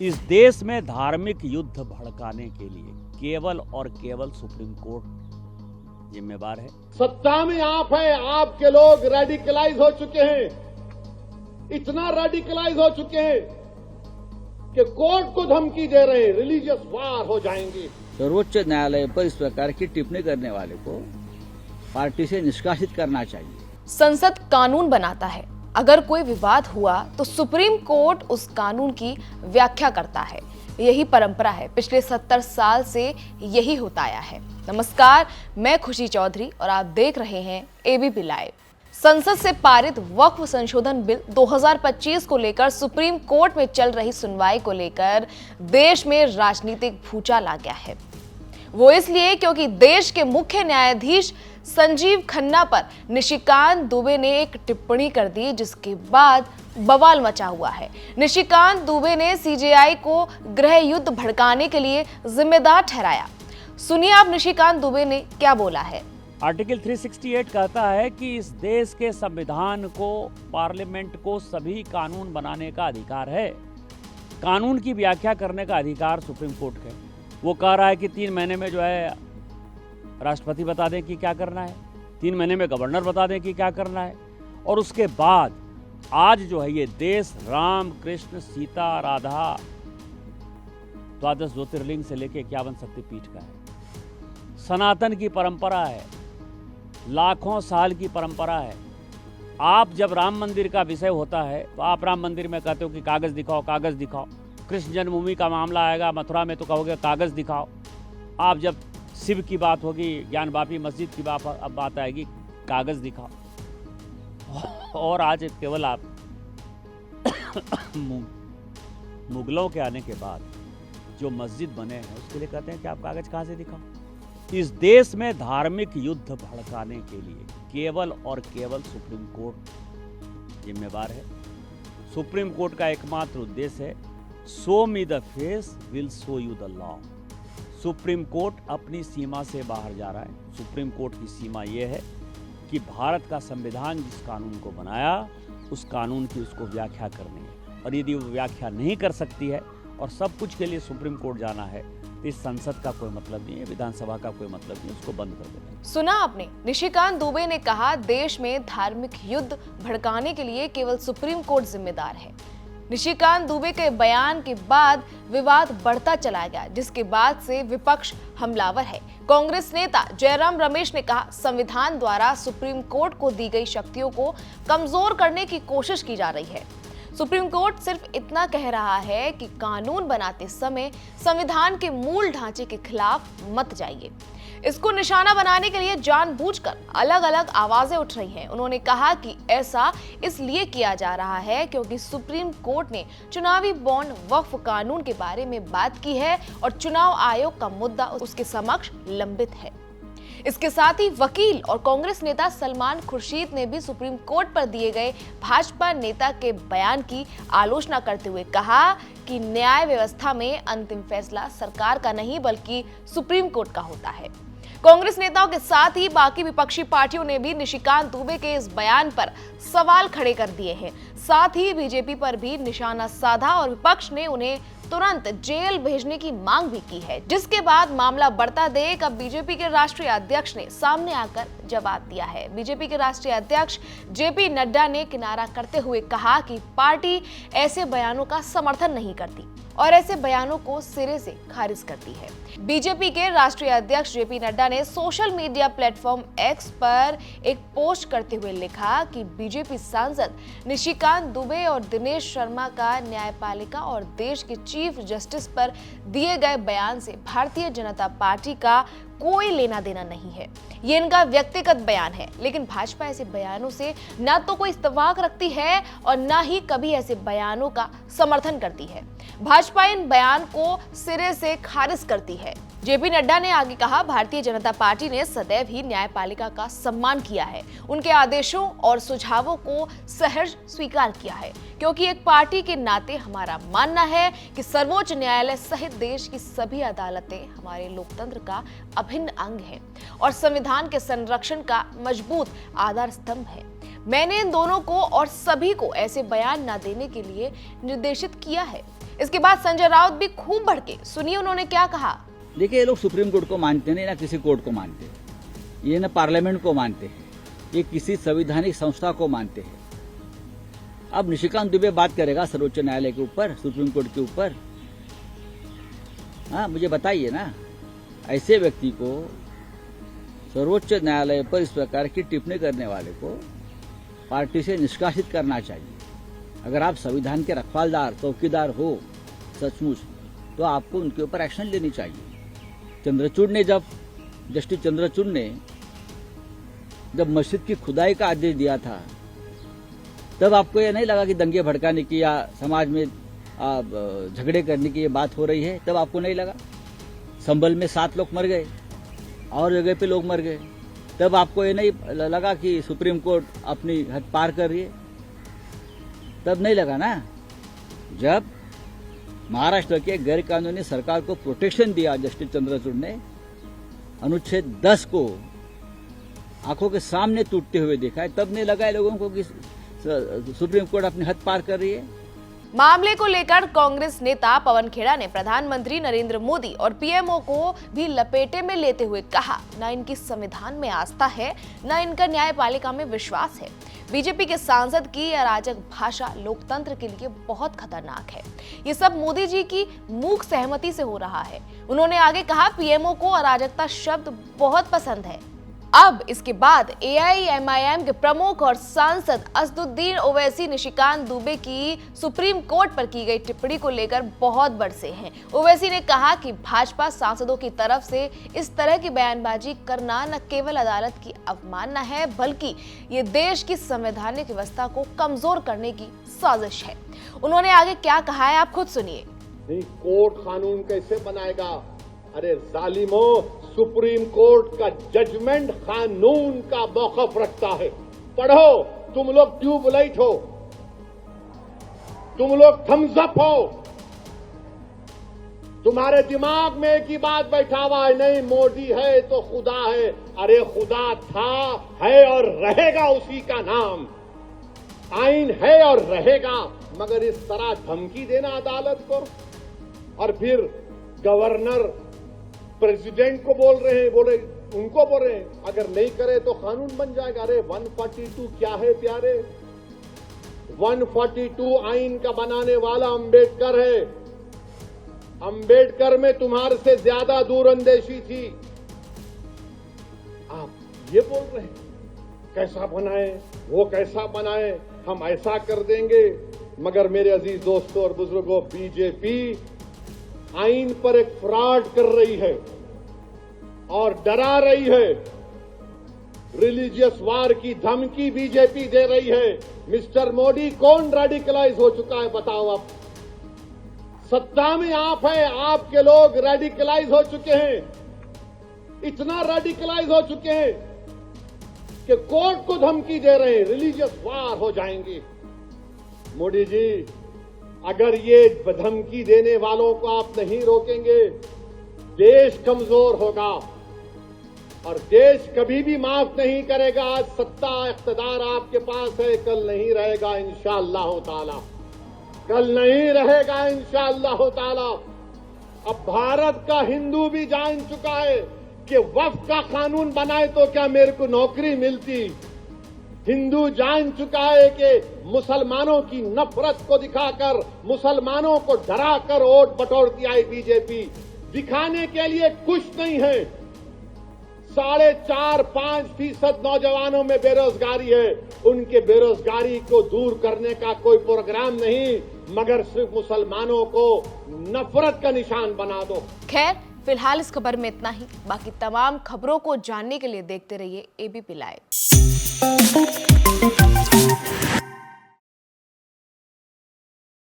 इस देश में धार्मिक युद्ध भड़काने के लिए केवल और केवल सुप्रीम कोर्ट जिम्मेवार है। सत्ता में आप है, आपके लोग रेडिकलाइज हो चुके हैं, इतना रेडिकलाइज हो चुके हैं कि कोर्ट को धमकी दे रहे हैं, रिलीजियस वार हो जाएंगे। सर्वोच्च न्यायालय पर इस प्रकार की टिप्पणी करने वाले को पार्टी से निष्कासित करना चाहिए। संसद कानून बनाता है, अगर कोई विवाद हुआ तो सुप्रीम कोर्ट उस कानून की व्याख्या करता है। यही परंपरा है, पिछले 70 साल से यही होता आया है। नमस्कार, मैं खुशी चौधरी और आप देख रहे हैं एबीपी लाइव। संसद से पारित वक्फ संशोधन बिल 2025 को लेकर सुप्रीम कोर्ट में चल रही सुनवाई को लेकर देश में राजनीतिक भूचाल आ गया है। वो इसलिए क्योंकि देश के मुख्य न्यायाधीश संजीव खन्ना पर निशिकांत दुबे ने एक टिप्पणी कर दी, जिसके बाद बवाल मचा हुआ है। निशिकांत दुबे ने सीजेआई को गृह युद्ध भड़काने के लिए जिम्मेदार ठहराया। सुनिए आप निशिकांत दुबे ने क्या बोला है। आर्टिकल 368 कहता है कि इस देश के संविधान को, पार्लियामेंट को सभी कानून बनाने का अधिकार है। कानून की व्याख्या करने का अधिकार सुप्रीम कोर्ट का है। वो कह रहा है कि 3 महीने में जो है राष्ट्रपति बता दें कि क्या करना है, 3 महीने में गवर्नर बता दें कि क्या करना है, और उसके बाद आज जो है ये देश राम कृष्ण सीता राधा द्वादश ज्योतिर्लिंग से लेकर 51 शक्तिपीठ का है। सनातन की परंपरा है, लाखों साल की परंपरा है। आप जब राम मंदिर का विषय होता है तो आप राम मंदिर में कहते हो कि कागज दिखाओ, कागज दिखाओ। कृष्ण जन्मभूमि का मामला आएगा मथुरा में तो कहोगे कागज दिखाओ। आप जब शिव की बात होगी, ज्ञानवापी मस्जिद की बात आएगी, कागज दिखाओ। और आज केवल आप मुगलों के आने के बाद जो मस्जिद बने हैं उसके लिए कहते हैं कि आप कागज कहां से दिखाओ। इस देश में धार्मिक युद्ध भड़काने के लिए केवल और केवल सुप्रीम कोर्ट जिम्मेवार है। सुप्रीम कोर्ट का एकमात्र उद्देश्य है, show me the face will show you the law. Supreme court अपनी सीमा से बाहर जा रहा है। सुप्रीम कोर्ट की सीमा यह है कि भारत का संविधान जिस कानून को बनाया उस कानून की उसको व्याख्या करनी है, और यदि वो व्याख्या नहीं कर सकती है और सब कुछ के लिए सुप्रीम कोर्ट जाना है तो इस संसद का कोई मतलब नहीं है, विधानसभा का कोई मतलब नहीं, उसको बंद कर देना है। सुना आपने, निशिकांत दुबे ने कहा देश में धार्मिक युद्ध भड़काने के लिए केवल सुप्रीम कोर्ट जिम्मेदार है। निशिकांत दुबे के बयान के बाद विवाद बढ़ता चला गया, जिसके बाद से विपक्ष हमलावर है। कांग्रेस नेता जयराम रमेश ने कहा संविधान द्वारा सुप्रीम कोर्ट को दी गई शक्तियों को कमजोर करने की कोशिश की जा रही है। सुप्रीम कोर्ट सिर्फ इतना कह रहा है कि कानून बनाते समय संविधान के मूल ढांचे के खिलाफ मत जाइए। इसको निशाना बनाने के लिए जानबूझकर अलग अलग आवाजें उठ रही हैं। उन्होंने कहा कि ऐसा इसलिए किया जा रहा है क्योंकि सुप्रीम कोर्ट ने चुनावी बॉन्ड वक्फ कानून के बारे में बात की है और चुनाव आयोग का मुद्दा उसके समक्ष लंबित है। इसके साथ ही वकील और कांग्रेस नेता सलमान खुर्शीद ने भी सुप्रीम कोर्ट पर दिए गए भाजपा नेता के बयान की आलोचना करते हुए कहा कि न्याय व्यवस्था में अंतिम फैसला सरकार का नहीं बल्कि सुप्रीम कोर्ट का होता है। कांग्रेस नेताओं के साथ ही बाकी विपक्षी पार्टियों ने भी निशिकांत दुबे के इस बयान पर सवाल खड़े कर दिए हैं। साथ ही बीजेपी पर भी निशाना साधा और विपक्ष ने उन्हें तुरंत जेल भेजने की मांग भी की है, जिसके बाद मामला बढ़ता देख अब बीजेपी के राष्ट्रीय अध्यक्ष ने सामने आकर जवाब दिया है। बीजेपी के राष्ट्रीय अध्यक्ष जेपी नड्डा ने किनारा करते हुए कहा कि पार्टी ऐसे बयानों का समर्थन नहीं करती और ऐसे बयानों को सिरे से खारिज करती है। बीजेपी के राष्ट्रीय अध्यक्ष जेपी नड्डा ने सोशल मीडिया प्लेटफॉर्म एक्स पर एक पोस्ट करते हुए लिखा कि बीजेपी सांसद निशिकांत दुबे और दिनेश शर्मा का न्यायपालिका और देश के चीफ जस्टिस पर दिए गए बयान से भारतीय जनता पार्टी का कोई लेना देना नहीं है। ये इनका व्यक्तिगत बयान है, लेकिन भाजपा ऐसे बयानों से ना तो कोई इत्तेफाक रखती है और ना ही कभी ऐसे बयानों का समर्थन करती है। भाजपा इन बयान को सिरे से खारिज करती है। जेपी नड्डा ने आगे कहा, भारतीय जनता पार्टी ने सदैव ही न्यायपालिका का सम्मान किया है, उनके आदेशों और सुझावों को सहर्ष स्वीकार किया है, क्योंकि एक पार्टी के नाते हमारा मानना है कि सर्वोच्च न्यायालय सहित देश की सभी अदालतें हमारे लोकतंत्र का अभिन्न अंग हैं और संविधान के संरक्षण का मजबूत आधार स्तंभ है। मैंने इन दोनों को और सभी को ऐसे बयान न देने के लिए निर्देशित किया है। इसके बाद संजय राउत भी खूब भड़के। सुनिए उन्होंने क्या कहा। देखिए, ये लोग सुप्रीम कोर्ट को मानते नहीं, ना किसी कोर्ट को मानते, ये ना पार्लियामेंट को मानते हैं, ये किसी संवैधानिक संस्था को मानते हैं। अब निशिकांत दुबे बात करेगा सर्वोच्च न्यायालय के ऊपर, सुप्रीम कोर्ट के ऊपर। हाँ, मुझे बताइए ना, ऐसे व्यक्ति को, सर्वोच्च न्यायालय पर इस प्रकार की टिप्पणी करने वाले को पार्टी से निष्कासित करना चाहिए। अगर आप संविधान के रखवालदार, चौकीदार हो सचमुच, तो आपको उनके ऊपर एक्शन लेनी चाहिए। जस्टिस चंद्रचूड़ ने जब मस्जिद की खुदाई का आदेश दिया था, तब आपको ये नहीं लगा कि दंगे भड़काने की या समाज में झगड़े करने की ये बात हो रही है? तब आपको नहीं लगा? संभल में 7 लोग मर गए और जगह पे लोग मर गए, तब आपको ये नहीं लगा कि सुप्रीम कोर्ट अपनी हद पार कर रही है? तब नहीं लगा ना। जब महाराष्ट्र के गैर कानूनी सरकार को प्रोटेक्शन दिया जस्टिस चंद्रचूड़ ने, अनुच्छेद 10 को आंखों के सामने टूटते हुए देखा है, तब नहीं लगा है लोगों को कि सुप्रीम कोर्ट अपनी हद पार कर रही है? मामले को लेकर कांग्रेस नेता पवन खेड़ा ने प्रधानमंत्री नरेंद्र मोदी और पीएमओ को भी लपेटे में लेते हुए कहा, न इनकी संविधान में आस्था है, न इनका न्यायपालिका में विश्वास है। बीजेपी के सांसद की अराजक भाषा लोकतंत्र के लिए बहुत खतरनाक है। ये सब मोदी जी की मूक सहमति से हो रहा है। उन्होंने आगे कहा, पीएमओ को अराजकता शब्द बहुत पसंद है। अब इसके बाद एआईएमआईएम के प्रमुख और सांसद असदुद्दीन ओवैसी निशिकांत दुबे की सुप्रीम कोर्ट पर की गई टिप्पणी को लेकर बहुत बरसे हैं। ओवैसी ने कहा कि भाजपा सांसदों की तरफ से इस तरह की बयानबाजी करना न केवल अदालत की अवमानना है, बल्कि ये देश की संवैधानिक व्यवस्था को कमजोर करने की साजिश है। उन्होंने आगे क्या कहा है, आप खुद सुनिए। नहीं, कोर्ट कानून कैसे बनाएगा? अरे जालिमों, सुप्रीम कोर्ट का जजमेंट कानून का मौकफ रखता है। पढ़ो, तुम लोग ट्यूबलाइट हो, तुम लोग थम्स अप हो, तुम्हारे दिमाग में एक ही बात बैठा हुआ है, नहीं मोदी है तो खुदा है। अरे खुदा था, है और रहेगा उसी का नाम। आइन है और रहेगा, मगर इस तरह धमकी देना अदालत को, और फिर गवर्नर प्रेसिडेंट को बोल रहे हैं अगर नहीं करे तो कानून बन जाएगा। अरे 142 क्या है प्यारे? 142 आइन का बनाने वाला अंबेडकर है। अंबेडकर में तुम्हारे से ज्यादा दूरअंदेशी थी। आप ये बोल रहे हैं कैसा बनाए, वो कैसा बनाए, हम ऐसा कर देंगे। मगर मेरे अजीज दोस्तों और बुजुर्गों, बीजेपी आइन पर एक फ्रॉड कर रही है और डरा रही है। रिलीजियस वार की धमकी बीजेपी दे रही है। मिस्टर मोदी, कौन रेडिकलाइज हो चुका है बताओ? आप सत्ता में आप हैं, आपके लोग रेडिकलाइज हो चुके हैं, इतना रेडिकलाइज हो चुके हैं कि कोर्ट को धमकी दे रहे हैं, रिलीजियस वार हो जाएंगी। मोदी जी, अगर ये धमकी देने वालों को आप नहीं रोकेंगे, देश कमजोर होगा और देश कभी भी माफ नहीं करेगा। आज सत्ता इख्तिदार आपके पास है, कल नहीं रहेगा इंशाअल्लाह ताला, कल नहीं रहेगा इंशाअल्लाह ताला। अब भारत का हिंदू भी जान चुका है कि वक्फ का कानून बनाए तो क्या मेरे को नौकरी मिलती। हिंदू जान चुका है कि मुसलमानों की नफरत को दिखाकर, मुसलमानों को डराकर वोट बटोरती आई बीजेपी। दिखाने के लिए कुछ नहीं है। 4.5-5% नौजवानों में बेरोजगारी है। उनके बेरोजगारी को दूर करने का कोई प्रोग्राम नहीं, मगर सिर्फ मुसलमानों को नफरत का निशान बना दो। खैर, फिलहाल इस खबर में इतना ही। बाकी तमाम खबरों को जानने के लिए देखते रहिए एबीपी लाइव।